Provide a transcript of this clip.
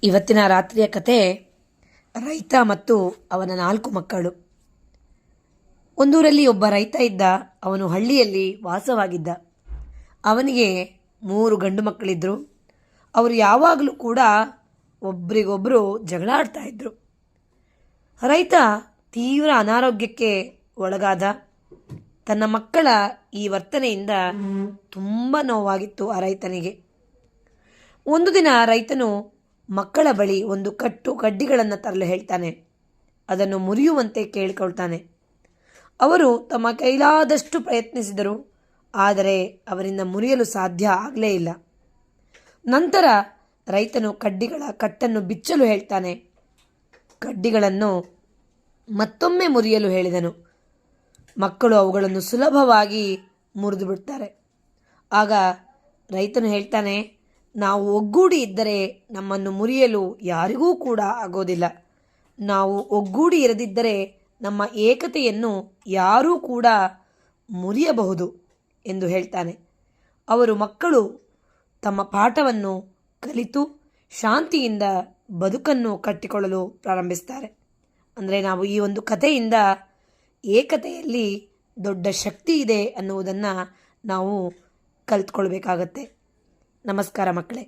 ಇವತ್ತಿನ ರಾತ್ರಿಯ ಕತೆ ರೈತ ಮತ್ತು ಅವನ 4 ಮಕ್ಕಳು. ಒಂದೂರಲ್ಲಿ ಒಬ್ಬ ರೈತ ಇದ್ದ. ಅವನು ಹಳ್ಳಿಯಲ್ಲಿ ವಾಸವಾಗಿದ್ದ. ಅವನಿಗೆ 3 ಗಂಡು ಮಕ್ಕಳಿದ್ದರು. ಅವರು ಯಾವಾಗಲೂ ಕೂಡ ಒಬ್ರಿಗೊಬ್ಬರು ಜಗಳ ಆಡ್ತಾ ಇದ್ರು. ರೈತ ತೀವ್ರ ಅನಾರೋಗ್ಯಕ್ಕೆ ಒಳಗಾದ. ತನ್ನ ಮಕ್ಕಳ ಈ ವರ್ತನೆಯಿಂದ ತುಂಬ ನೋವಾಗಿತ್ತು ಆ ರೈತನಿಗೆ. ಒಂದು ದಿನ ರೈತನು ಮಕ್ಕಳ ಬಳಿ ಒಂದು ಕಡ್ಡಿಗಳನ್ನು ತರಲು ಹೇಳ್ತಾನೆ. ಅದನ್ನು ಮುರಿಯುವಂತೆ ಕೇಳಿಕೊಳ್ತಾನೆ. ಅವರು ತಮ್ಮ ಕೈಲಾದಷ್ಟು ಪ್ರಯತ್ನಿಸಿದರು, ಆದರೆ ಅವರಿಂದ ಮುರಿಯಲು ಸಾಧ್ಯ ಆಗಲೇ ಇಲ್ಲ. ನಂತರ ರೈತನು ಕಡ್ಡಿಗಳ ಕಟ್ಟನ್ನು ಬಿಚ್ಚಲು ಹೇಳ್ತಾನೆ. ಕಡ್ಡಿಗಳನ್ನು ಮತ್ತೊಮ್ಮೆ ಮುರಿಯಲು ಹೇಳಿದನು. ಮಕ್ಕಳು ಅವುಗಳನ್ನು ಸುಲಭವಾಗಿ ಮುರಿದು ಬಿಡ್ತಾರೆ. ಆಗ ರೈತನು ಹೇಳ್ತಾನೆ, ನಾವು ಒಗ್ಗೂಡಿ ಇದ್ದರೆ ನಮ್ಮನ್ನು ಮುರಿಯಲು ಯಾರಿಗೂ ಕೂಡ ಆಗೋದಿಲ್ಲ. ನಾವು ಒಗ್ಗೂಡಿ ಇರದಿದ್ದರೆ ನಮ್ಮ ಏಕತೆಯನ್ನು ಯಾರೂ ಕೂಡ ಮುರಿಯಬಹುದು ಎಂದು ಹೇಳ್ತಾನೆ. ಅವರು ಮಕ್ಕಳು ತಮ್ಮ ಪಾಠವನ್ನು ಕಲಿತು ಶಾಂತಿಯಿಂದ ಬದುಕನ್ನು ಕಟ್ಟಿಕೊಳ್ಳಲು ಪ್ರಾರಂಭಿಸ್ತಾರೆ. ಅಂದರೆ ನಾವು ಈ ಒಂದು ಕಥೆಯಿಂದ ಏಕತೆಯಲ್ಲಿ ದೊಡ್ಡ ಶಕ್ತಿ ಇದೆ ಅನ್ನುವುದನ್ನು ನಾವು ಕಲಿತ್ಕೊಳ್ಬೇಕಾಗತ್ತೆ. ನಮಸ್ಕಾರ ಮಕ್ಕಳೇ.